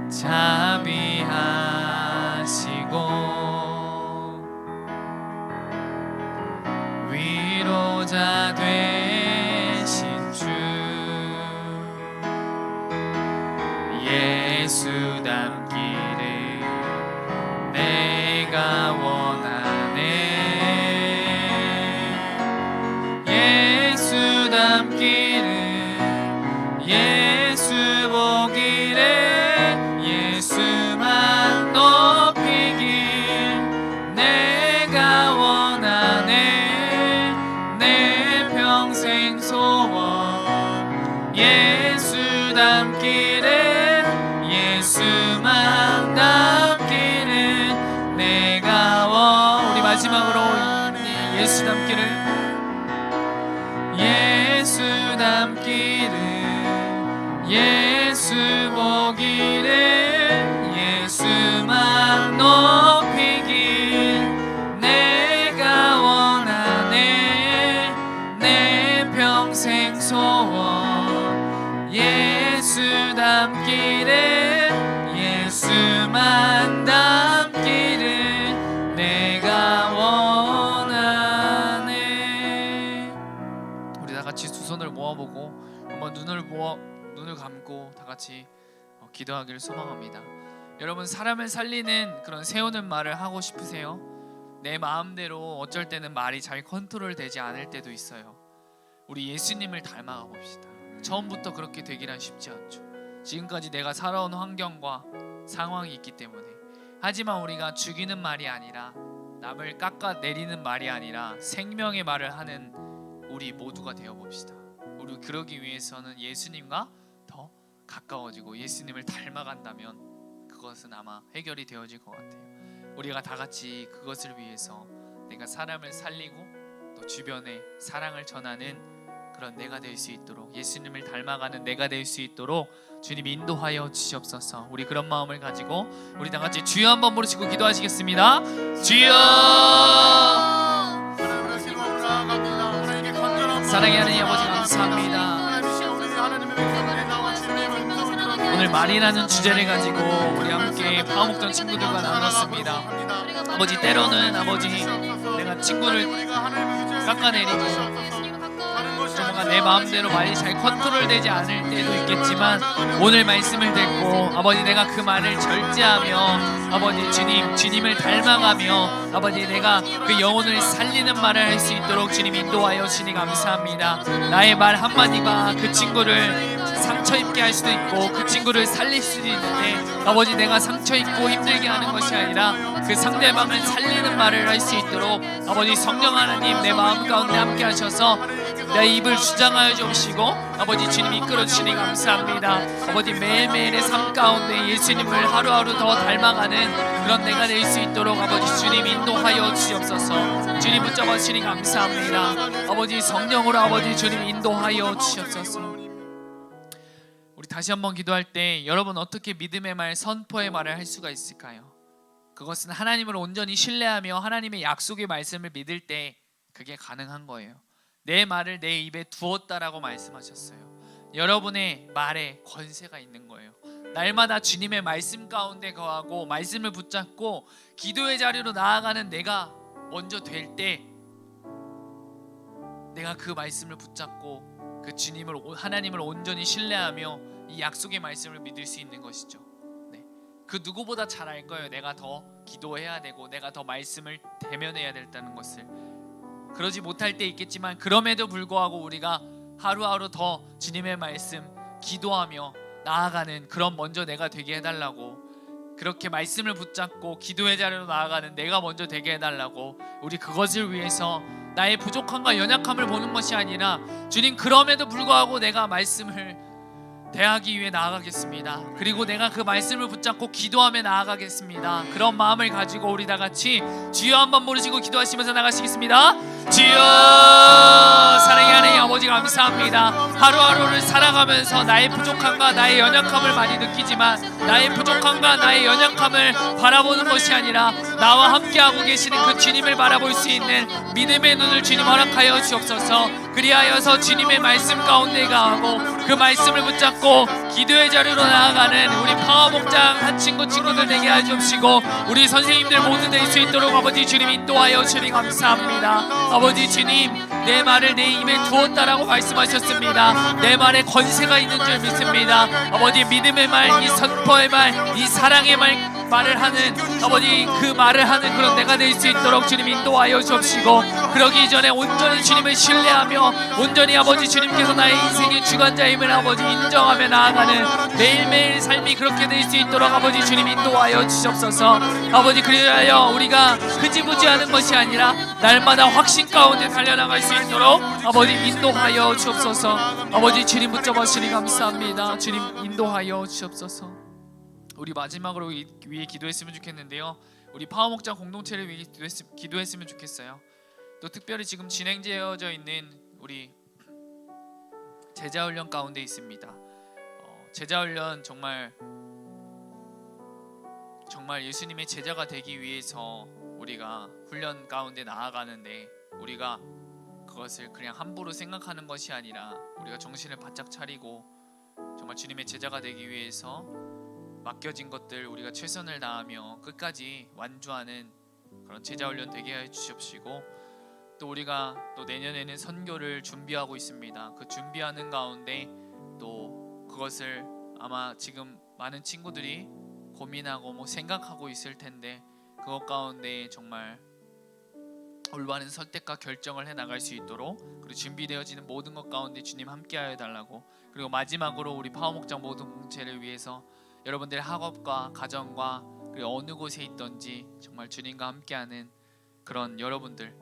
자비하시고 위로자 되신 주, 예수 닮기를 내가 원하네. 예수 닮기를, 예수 보기를, 예수만 높이길 내가 원하네. 내 평생 소원. 예수 닮기를, 예수만 닮기를 내가 우리 마지막으로 예수 닮기를, 예수 닮기를, 예수 보기를, 예수만 높이길 내가 원하네. 내 평생 소원. 예수 닮기를, 예수만 닮기를 내가 원하네. 우리 다 같이 두 손을 모아보고 한번 눈을 감고 다 같이 기도하기를 소망합니다. 여러분, 사람을 살리는 그런 세우는 말을 하고 싶으세요? 내 마음대로 어쩔 때는 말이 잘 컨트롤되지 않을 때도 있어요. 우리 예수님을 닮아가 봅시다. 처음부터 그렇게 되기란 쉽지 않죠. 지금까지 내가 살아온 환경과 상황이 있기 때문에. 하지만 우리가 죽이는 말이 아니라, 남을 깎아내리는 말이 아니라 생명의 말을 하는 우리 모두가 되어 봅시다. 우리 그러기 위해서는 예수님과 더 가까워지고 예수님을 닮아간다면 그것은 아마 해결이 되어질 것 같아요. 우리가 다 같이 그것을 위해서 내가 사람을 살리고 또 주변에 사랑을 전하는 그런 그런 내가 될 수 있도록, 예수님을 닮아가는 내가 될 수 있도록 주님 인도하여 주시옵소서. 우리 그런 마음을 가지고 우리 다 같이 주여 한번 부르시고 기도하시겠습니다. 주여. 사랑의 하나님 아버지 감사합니다. 오늘 말이라는 주제를 가지고 우리 함께 파워목장 친구들과 나눴습니다. 아버지, 때로는 아버지 내가 친구를 깎아내리고 뭔가 내 마음대로 말이 잘 컨트롤되지 않을 때도 있겠지만, 오늘 말씀을 듣고 아버지 내가 그 말을 절제하며 아버지 주님을 닮아가며 아버지 내가 그 영혼을 살리는 말을 할 수 있도록 주님 인도하여 주시니 감사합니다. 나의 말 한마디가 그 친구를 상처 입게 할 수도 있고 그 친구를 살릴 수도 있는데, 아버지 내가 상처 입고 힘들게 하는 것이 아니라 그 상대방을 살리는 말을 할 수 있도록 아버지 성령 하나님 내 마음 가운데 함께 하셔서 내 입을 주장하여 주시고 아버지 주님 이끌어 주시니 감사합니다. 아버지 매일매일의 삶 가운데 예수님을 하루하루 더 닮아가는 그런 내가 될 수 있도록 아버지 주님 인도하여 주시옵소서. 주님 붙잡아 주시니 감사합니다. 아버지 성령으로 아버지 주님 인도하여 주시옵소서. 우리 다시 한번 기도할 때 여러분 어떻게 믿음의 말, 선포의 말을 할 수가 있을까요? 그것은 하나님을 온전히 신뢰하며 하나님의 약속의 말씀을 믿을 때 그게 가능한 거예요. 내 말을 내 입에 두었다라고 말씀하셨어요. 여러분의 말에 권세가 있는 거예요. 날마다 주님의 말씀 가운데 거하고 말씀을 붙잡고 기도의 자리로 나아가는 내가 먼저 될 때, 내가 그 말씀을 붙잡고 그 주님을, 하나님을 온전히 신뢰하며 이 약속의 말씀을 믿을 수 있는 것이죠. 네. 그 누구보다 잘 알 거예요. 내가 더 기도해야 되고 내가 더 말씀을 대면해야 된다는 것을. 그러지 못할 때 있겠지만 그럼에도 불구하고 우리가 하루하루 더 주님의 말씀 기도하며 나아가는 그런 먼저 내가 되게 해달라고, 그렇게 말씀을 붙잡고 기도의 자리로 나아가는 내가 먼저 되게 해달라고, 우리 그것을 위해서 나의 부족함과 연약함을 보는 것이 아니라 주님 그럼에도 불구하고 내가 말씀을 대하기 위해 나아가겠습니다. 그리고 내가 그 말씀을 붙잡고 기도하며 나아가겠습니다. 그런 마음을 가지고 우리 다 같이 주여 한번 부르시고 기도하시면서 나가시겠습니다. 주여. 사랑의 하나님 아버지 감사합니다. 하루하루를 살아가면서 나의 부족함과 나의 연약함을 많이 느끼지만 나의 부족함과 나의 연약함을 바라보는 것이 아니라 나와 함께하고 계시는 그 주님을 바라볼 수 있는 믿음의 눈을 주님 허락하여 주옵소서. 그리하여서 주님의 말씀 가운데 가하고 그 말씀을 붙잡고 기도의 자리로 나아가는 우리 파워목장 한 친구들 되게 하여 주시고 우리 선생님들 모두 될 수 있도록 아버지 주님 인도하여 주니 감사합니다. 아버지 주님 내 말을 내 입에 두었다라고 말씀하셨습니다. 내 말에 권세가 있는 줄 믿습니다. 아버지 믿음의 말, 이 선포의 말, 이 사랑의 말을 하는 아버지 그 말을 하는 그런 내가 될 수 있도록 주님 인도하여 주옵시고, 그러기 전에 온전히 주님을 신뢰하며 온전히 아버지 주님께서 나의 인생의 주관자임을 아버지 인정하며 나아가는 매일매일 삶이 그렇게 될 수 있도록 아버지 주님 인도하여 주시옵소서. 아버지 그리하여 우리가 흐지부지하는 것이 아니라 날마다 확신 가운데 달려나갈 수 있도록 아버지 인도하여 주옵소서. 아버지 주님 붙잡아 주시니 감사합니다. 주님 인도하여 주옵소서. 우리 마지막으로 위해 기도했으면 좋겠는데요. 우리 파워목장 공동체를 위해 기도했으면 좋겠어요. 또 특별히 지금 진행되어져 있는 우리 제자훈련 가운데 있습니다. 제자훈련 정말 예수님의 제자가 되기 위해서 우리가 훈련 가운데 나아가는데, 우리가 그것을 그냥 함부로 생각하는 것이 아니라 우리가 정신을 바짝 차리고 정말 주님의 제자가 되기 위해서 맡겨진 것들 우리가 최선을 다하며 끝까지 완주하는 그런 제자훈련 되게 해 주십시고, 또 우리가 또 내년에는 선교를 준비하고 있습니다. 그 준비하는 가운데 또 그것을 아마 지금 많은 친구들이 고민하고 생각하고 있을 텐데, 그것 가운데 정말 올바른 선택과 결정을 해 나갈 수 있도록, 그리고 준비되어지는 모든 것 가운데 주님 함께하여 달라고, 그리고 마지막으로 우리 파워목장 모든 공동체를 위해서 여러분들의 학업과 가정과 그리고 어느 곳에 있든지 정말 주님과 함께하는 그런 여러분들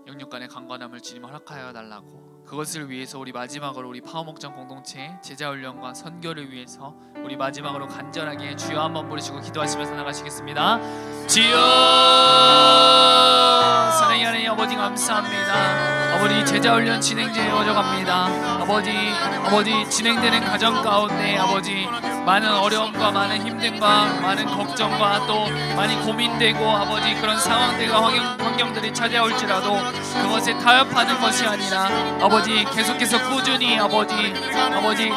영육간의 강건함을 주님 허락하여 달라고, 그것을 위해서 우리 마지막으로 우리 파워목장 공동체 제자훈련과 선교를 위해서 우리 마지막으로 간절하게 주여 한번 부르시고 기도하시면서 나가시겠습니다. 주여, 사랑의 하나님 아버지 감사합니다. 아버지 제자훈련 진행되어져 갑니다. 아버지 진행되는 가정 가운데 아버지 많은 어려움과 많은 힘듦과 많은 걱정과 또 많이 고민되고 아버지 그런 상황들과 환경들이 찾아올지라도 그것에 타협하는 것이 아니라 아버지 계속해서 꾸준히 아버지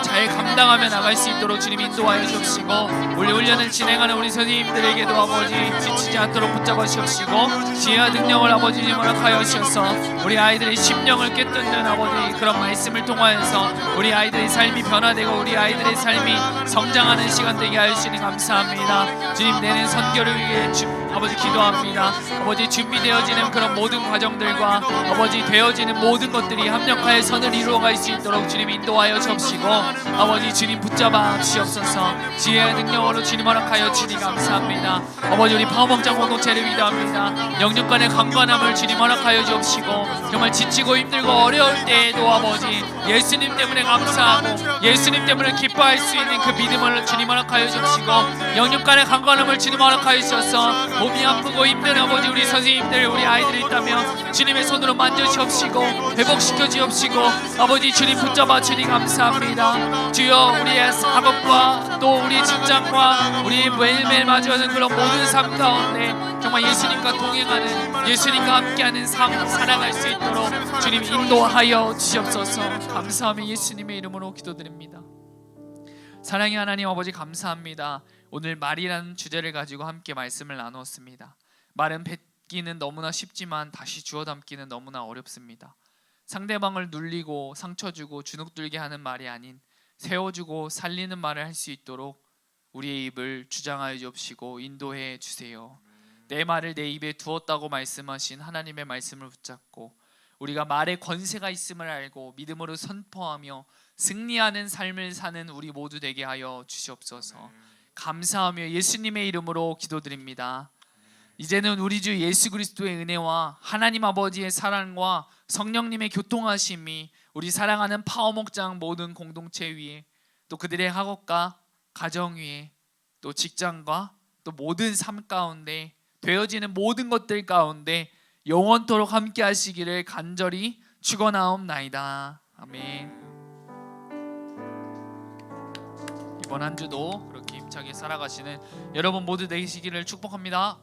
잘 감당하며 나갈 수 있도록 주님 인도하여 주옵시고 우리 훈련을 진행하는 우리 선생님들에게도 아버지 지치지 않도록 붙잡아 주옵시고 지혜와 능력을 아버지님 허락하여 주셔서 우리 아이들의 심령을 꿰뚫는 아버지 그런 말씀을 통하여서 우리 아이들의 삶이 변화되고 우리 아이들의 삶이 성장하는 시간 되게 하여 주시니 감사합니다. 주님 내년 선교를 위해 아버지 기도합니다. 아버지 준비되어지는 그런 모든 과정들과 아버지 되어지는 모든 것들이 합력하여 선을 이루어갈 수 있도록 주님 인도하여 주옵시고 아버지 주님 붙잡아 주옵소서. 지혜의 능력으로 주님 허락하여 주니 감사합니다. 아버지 우리 파워목장 공동체를 기도합니다. 영육간의 강건함을 주님 허락하여 주옵시고 정말 지치고 힘들고 어려울 때에도 아버지 예수님 때문에 감사하고 예수님 때문에 기뻐할 수 있는 그 믿음을 주님 허락하여 주옵시고 영육간의 강건함을 주님 허락하여 주셔서 몸이 아프고 힘든 아버지 우리 선생님들 우리 아이들이 있다면 주님의 손으로 만져주옵시고 회복시켜 주옵시고 아버지 주님 붙잡아 주니 감사합니다. 주여 우리의 학업과 또 우리 직장과 우리 매일매일 마주하는 그런 모든 삶 가운데 정말 예수님과 동행하는 예수님과 함께하는 삶 살아갈 수 있도록 주님 인도하여 주시옵소서. 감사하며 예수님의 이름으로 기도드립니다. 사랑의 하나님 아버지 감사합니다. 오늘 말이라는 주제를 가지고 함께 말씀을 나누었습니다. 말은 뱉기는 너무나 쉽지만 다시 주워 담기는 너무나 어렵습니다. 상대방을 눌리고 상처 주고 주눅들게 하는 말이 아닌 세워주고 살리는 말을 할 수 있도록 우리의 입을 주장하여 주옵시고 인도해 주세요. 내 말을 내 입에 두었다고 말씀하신 하나님의 말씀을 붙잡고 우리가 말에 권세가 있음을 알고 믿음으로 선포하며 승리하는 삶을 사는 우리 모두 되게 하여 주시옵소서. 감사하며 예수님의 이름으로 기도드립니다. 이제는 우리 주 예수 그리스도의 은혜와 하나님 아버지의 사랑과 성령님의 교통하심이 우리 사랑하는 파워목장 모든 공동체 위에 또 그들의 학업과 가정 위에 또 직장과 또 모든 삶 가운데 되어지는 모든 것들 가운데 영원토록 함께 하시기를 간절히 축원하옵나이다. 아멘. 이번 한 주도 그렇게 힘차게 살아가시는 여러분 모두 되시기를 축복합니다.